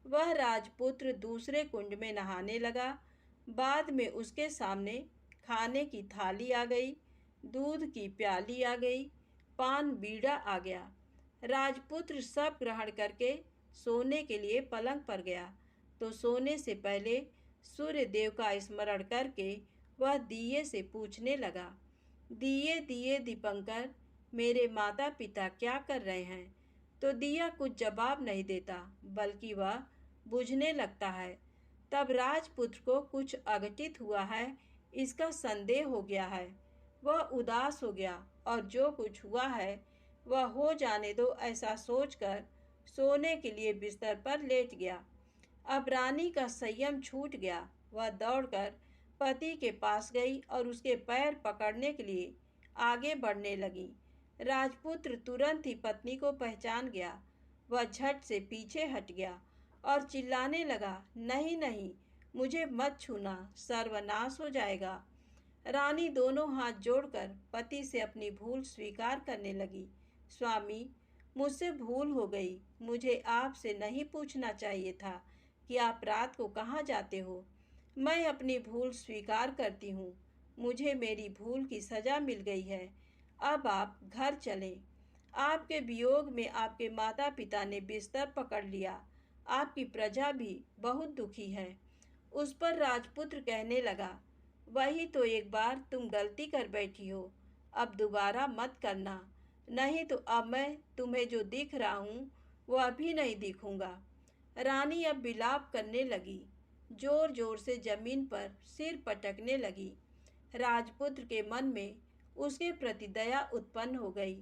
वह राजपुत्र दूसरे कुंड में नहाने लगा। बाद में उसके सामने खाने की थाली आ गई, दूध की प्याली आ गई, पान बीड़ा आ गया। राजपुत्र सब ग्रहण करके सोने के लिए पलंग पर गया तो सोने से पहले सूर्य देव का स्मरण करके वह दिए से पूछने लगा, दिए दिए दीपंकर, मेरे माता पिता क्या कर रहे हैं? तो दिया कुछ जवाब नहीं देता, बल्कि वह बुझने लगता है। तब राजपुत्र को कुछ अघटित हुआ है, इसका संदेह हो गया है। वह उदास हो गया और जो कुछ हुआ है वह हो जाने दो ऐसा सोचकर सोने के लिए बिस्तर पर लेट गया। अब रानी का संयम छूट गया। वह दौड़कर पति के पास गई और उसके पैर पकड़ने के लिए आगे बढ़ने लगी। राजपुत्र तुरंत ही पत्नी को पहचान गया। वह झट से पीछे हट गया और चिल्लाने लगा, नहीं नहीं, मुझे मत छूना, सर्वनाश हो जाएगा। रानी दोनों हाथ जोड़कर पति से अपनी भूल स्वीकार करने लगी। स्वामी, मुझसे भूल हो गई। मुझे आपसे नहीं पूछना चाहिए था कि आप रात को कहाँ जाते हो। मैं अपनी भूल स्वीकार करती हूँ। मुझे मेरी भूल की सजा मिल गई है। अब आप घर चलें। आपके वियोग में आपके माता पिता ने बिस्तर पकड़ लिया। आपकी प्रजा भी बहुत दुखी है। उस पर राजपुत्र कहने लगा, वही तो एक बार तुम गलती कर बैठी हो, अब दोबारा मत करना, नहीं तो अब मैं तुम्हें जो दिख रहा हूँ वो अभी नहीं दिखूंगा। रानी अब विलाप करने लगी, जोर जोर से जमीन पर सिर पटकने लगी। राजपुत्र के मन में उसके प्रति दया उत्पन्न हो गई।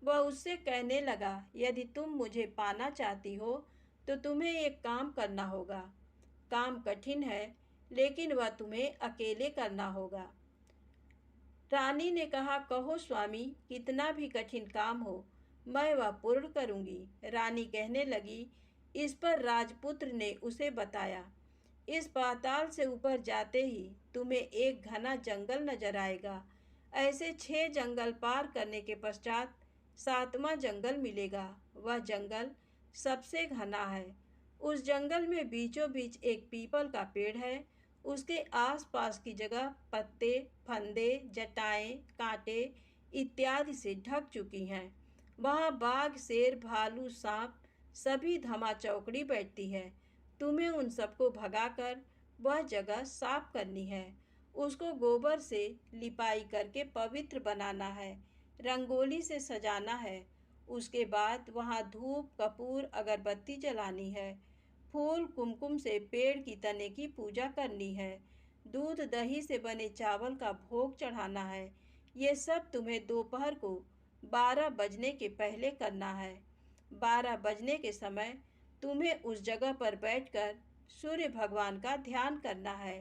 वह उससे कहने लगा, यदि तुम मुझे पाना चाहती हो तो तुम्हें एक काम करना होगा। काम कठिन है, लेकिन वह तुम्हें अकेले करना होगा। रानी ने कहा, कहो स्वामी, कितना भी कठिन काम हो मैं वह पूर्ण करूंगी। रानी कहने लगी। इस पर राजपुत्र ने उसे बताया, इस पाताल से ऊपर जाते ही तुम्हें एक घना जंगल नजर आएगा। ऐसे 6 जंगल पार करने के पश्चात 7वां जंगल मिलेगा। वह जंगल सबसे घना है। उस जंगल में बीचों बीच एक पीपल का पेड़ है। उसके आसपास की जगह पत्ते, फंदे, जटाएं, कांटे इत्यादि से ढक चुकी हैं। वहाँ बाघ, शेर, भालू, सांप सभी धमा चौकड़ी बैठती है। तुम्हें उन सबको भगाकर वह जगह साफ करनी है उसको गोबर से लिपाई करके पवित्र बनाना है, रंगोली से सजाना है। उसके बाद वहाँ धूप कपूर अगरबत्ती जलानी है, फूल कुमकुम से पेड़ की तने की पूजा करनी है, दूध दही से बने चावल का भोग चढ़ाना है। ये सब तुम्हें दोपहर को 12 बजने के पहले करना है। 12 बजने के समय तुम्हें उस जगह पर बैठकर सूर्य भगवान का ध्यान करना है।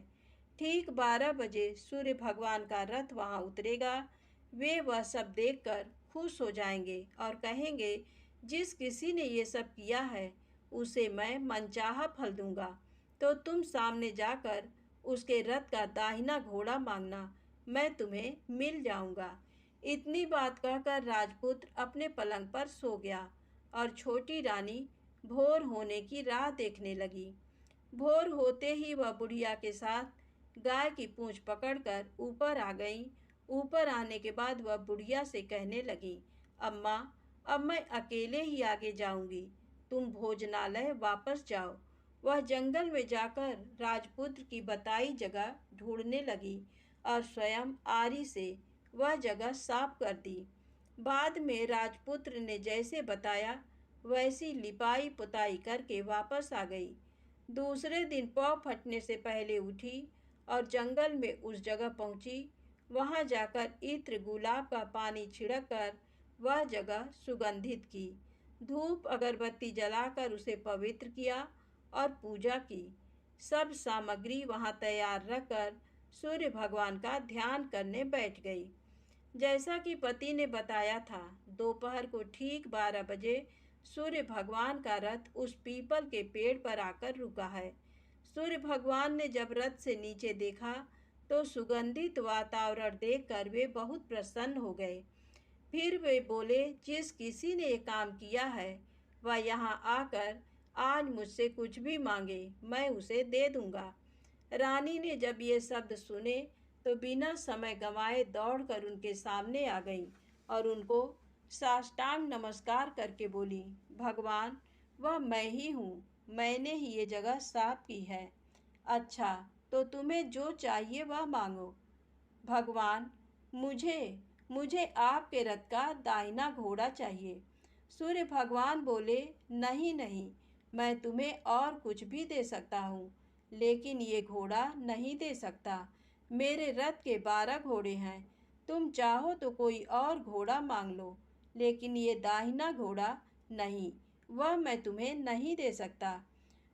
ठीक 12 बजे सूर्य भगवान का रथ वहाँ उतरेगा। वे वह सब देखकर खुश हो जाएंगे और कहेंगे, जिस किसी ने ये सब किया है उसे मैं मनचाहा फल दूंगा। तो तुम सामने जाकर उसके रथ का दाहिना घोड़ा मांगना, मैं तुम्हें मिल जाऊंगा। इतनी बात कहकर राजपुत्र अपने पलंग पर सो गया और छोटी रानी भोर होने की राह देखने लगी। भोर होते ही वह बुढ़िया के साथ गाय की पूंछ पकड़कर ऊपर आ गई। ऊपर आने के बाद वह बुढ़िया से कहने लगी, अम्मा, अब मैं अकेले ही आगे जाऊंगी, तुम भोजनालय वापस जाओ। वह जंगल में जाकर राजपुत्र की बताई जगह ढूंढने लगी और स्वयं आरी से वह जगह साफ कर दी। बाद में राजपुत्र ने जैसे बताया वैसी लिपाई पुताई करके वापस आ गई। दूसरे दिन पौ फटने से पहले उठी और जंगल में उस जगह पहुंची। वहां जाकर इत्र गुलाब का पानी छिड़क कर वह जगह सुगंधित की, धूप अगरबत्ती जलाकर उसे पवित्र किया और पूजा की। सब सामग्री वहां तैयार रखकर सूर्य भगवान का ध्यान करने बैठ गई। जैसा कि पति ने बताया था, दोपहर को ठीक 12 बजे सूर्य भगवान का रथ उस पीपल के पेड़ पर आकर रुका है। सूर्य भगवान ने जब रथ से नीचे देखा तो सुगंधित वातावरण देखकर वे बहुत प्रसन्न हो गए। फिर वे बोले, जिस किसी ने ये काम किया है वह यहाँ आकर आज मुझसे कुछ भी मांगे, मैं उसे दे दूंगा। रानी ने जब ये शब्द सुने तो बिना समय गंवाए दौड़कर उनके सामने आ गई और उनको साष्टांग नमस्कार करके बोली, भगवान, वह मैं ही हूँ, मैंने ही ये जगह साफ की है। अच्छा, तो तुम्हें जो चाहिए वह मांगो। भगवान, मुझे मुझे आपके रथ का दाहिना घोड़ा चाहिए। सूर्य भगवान बोले, नहीं नहीं, मैं तुम्हें और कुछ भी दे सकता हूँ, लेकिन ये घोड़ा नहीं दे सकता। मेरे रथ के 12 घोड़े हैं, तुम चाहो तो कोई और घोड़ा मांग लो, लेकिन ये दाहिना घोड़ा नहीं, वह मैं तुम्हें नहीं दे सकता।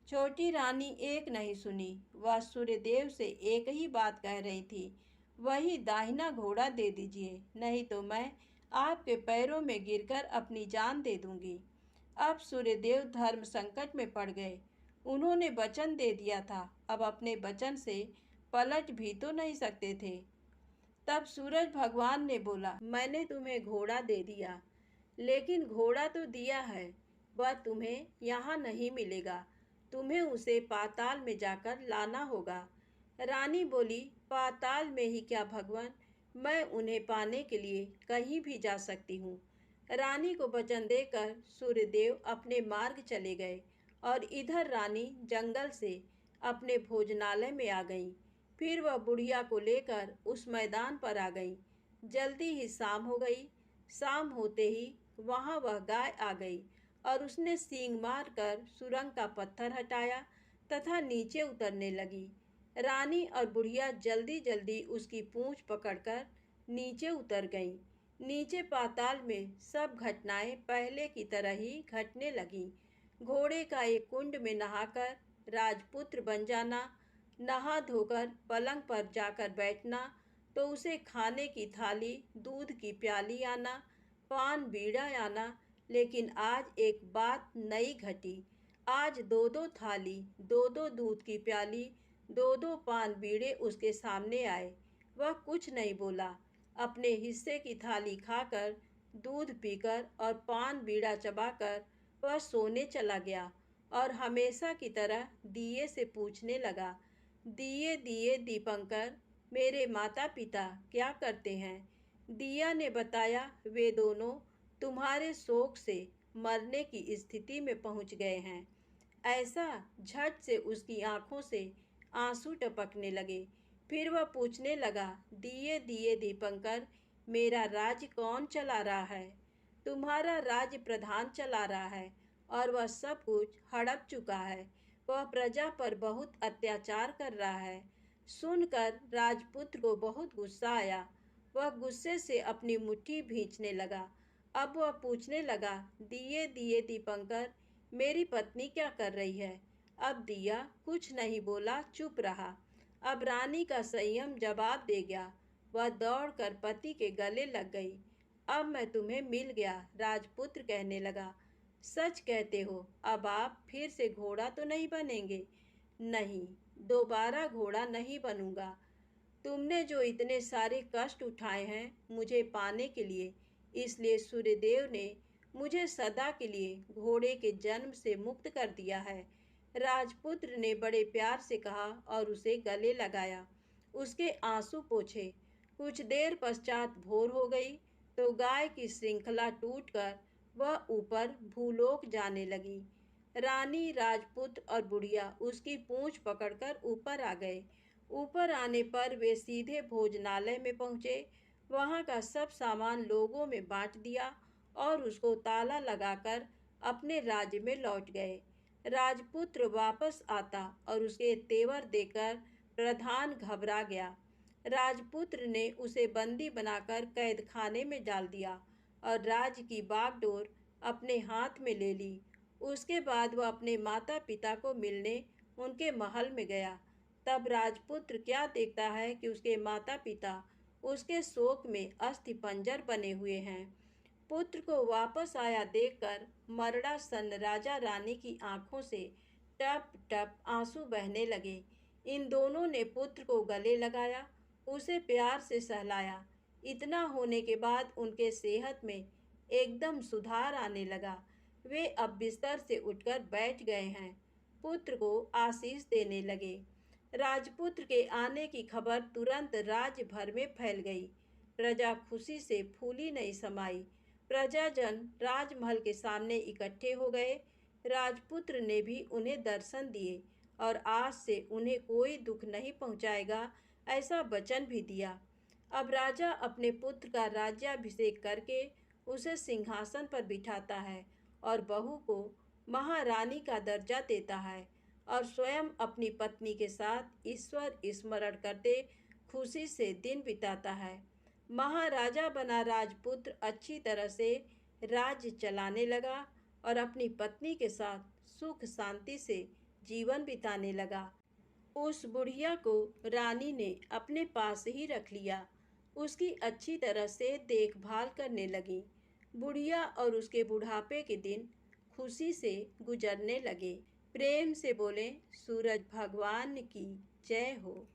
छोटी रानी एक नहीं सुनी, वह सूर्यदेव से एक ही बात कह रही थी, वही दाहिना घोड़ा दे दीजिए, नहीं तो मैं आपके पैरों में गिरकर अपनी जान दे दूंगी। अब सूर्यदेव धर्म संकट में पड़ गए। उन्होंने वचन दे दिया था, अब अपने वचन से पलट भी तो नहीं सकते थे। तब सूरज भगवान ने बोला, मैंने तुम्हें घोड़ा दे दिया, लेकिन घोड़ा तो दिया है, वह तुम्हें यहाँ नहीं मिलेगा, तुम्हें उसे पाताल में जाकर लाना होगा। रानी बोली, पाताल में ही क्या भगवान, मैं उन्हें पाने के लिए कहीं भी जा सकती हूँ। रानी को वचन देकर सूर्यदेव अपने मार्ग चले गए और इधर रानी जंगल से अपने भोजनालय में आ गई। फिर वह बुढ़िया को लेकर उस मैदान पर आ गई। जल्दी ही शाम हो गई। शाम होते ही वहाँ वह गाय आ गई और उसने सींग मारकर सुरंग का पत्थर हटाया तथा नीचे उतरने लगी। रानी और बुढ़िया जल्दी जल्दी उसकी पूंछ पकड़कर नीचे उतर गईं। नीचे पाताल में सब घटनाएं पहले की तरह ही घटने लगीं। घोड़े का एक कुंड में नहाकर राजपुत्र बन जाना, नहा धोकर पलंग पर जाकर बैठना तो उसे खाने की थाली, दूध की प्याली आना, पान बीड़ा आना। लेकिन आज एक बात नई घटी। आज दो दो थाली, दो दो दूध की प्याली, दो दो पान बीड़े उसके सामने आए। वह कुछ नहीं बोला। अपने हिस्से की थाली खाकर, दूध पीकर और पान बीड़ा चबाकर वह सोने चला गया और हमेशा की तरह दिए से पूछने लगा, दिए दिए दीपंकर, मेरे माता पिता क्या करते हैं? दिया ने बताया, वे दोनों तुम्हारे शोक से मरने की स्थिति में पहुंच गए हैं। ऐसा झट से उसकी आंखों से आंसू टपकने लगे। फिर वह पूछने लगा, दिए दिए दीपंकर, मेरा राज्य कौन चला रहा है? तुम्हारा राज्य प्रधान चला रहा है और वह सब कुछ हड़प चुका है। वह प्रजा पर बहुत अत्याचार कर रहा है। सुनकर राजपुत्र को बहुत गुस्सा आया। वह गुस्से से अपनी मुट्ठी भींचने लगा। अब वह पूछने लगा, दिए दिए दीपंकर, मेरी पत्नी क्या कर रही है? अब दिया कुछ नहीं बोला, चुप रहा। अब रानी का संयम जवाब दे गया। वह दौड़कर पति के गले लग गई। अब मैं तुम्हें मिल गया, राजपुत्र कहने लगा। सच कहते हो, अब आप फिर से घोड़ा तो नहीं बनेंगे? नहीं, दोबारा घोड़ा नहीं बनूंगा। तुमने जो इतने सारे कष्ट उठाए हैं मुझे पाने के लिए, इसलिए सूर्यदेव ने मुझे सदा के लिए घोड़े के जन्म से मुक्त कर दिया है। राजपुत्र ने बड़े प्यार से कहा और उसे गले लगाया, उसके आंसू पोंछे। कुछ देर पश्चात भोर हो गई तो गाय की श्रृंखला टूटकर वह ऊपर भूलोक जाने लगी। रानी, राजपुत्र और बुढ़िया उसकी पूंछ पकड़कर ऊपर आ गए। ऊपर आने पर वे सीधे भोजनालय में पहुंचे। वहां का सब सामान लोगों में बांट दिया और उसको ताला लगाकर अपने राज्य में लौट गए। राजपुत्र वापस आता और उसके तेवर देकर प्रधान घबरा गया। राजपुत्र ने उसे बंदी बनाकर कैद खाने में डाल दिया और राज्य की बागडोर अपने हाथ में ले ली। उसके बाद वह अपने माता पिता को मिलने उनके महल में गया। तब राजपुत्र क्या देखता है कि उसके माता पिता उसके शोक में अस्थिपंजर बने हुए हैं। पुत्र को वापस आया देखकर मरड़ा सन राजा रानी की आंखों से टप टप आंसू बहने लगे। इन दोनों ने पुत्र को गले लगाया, उसे प्यार से सहलाया। इतना होने के बाद उनके सेहत में एकदम सुधार आने लगा। वे अब बिस्तर से उठकर बैठ गए हैं। पुत्र को आशीष देने लगे। राजपुत्र के आने की खबर तुरंत राज्य भर में फैल गई। प्रजा खुशी से फूली नहीं समाई। प्रजाजन राजमहल के सामने इकट्ठे हो गए। राजपुत्र ने भी उन्हें दर्शन दिए और आज से उन्हें कोई दुख नहीं पहुंचाएगा, ऐसा वचन भी दिया। अब राजा अपने पुत्र का राज्याभिषेक करके उसे सिंहासन पर बिठाता है और बहू को महारानी का दर्जा देता है और स्वयं अपनी पत्नी के साथ ईश्वर स्मरण करते खुशी से दिन बिताता है। महाराजा बना राजपुत्र अच्छी तरह से राज्य चलाने लगा और अपनी पत्नी के साथ सुख शांति से जीवन बिताने लगा। उस बुढ़िया को रानी ने अपने पास ही रख लिया। उसकी अच्छी तरह से देखभाल करने लगी। बुढ़िया और उसके बुढ़ापे के दिन खुशी से गुजरने लगे। प्रेम से बोले, सूरज भगवान की जय हो।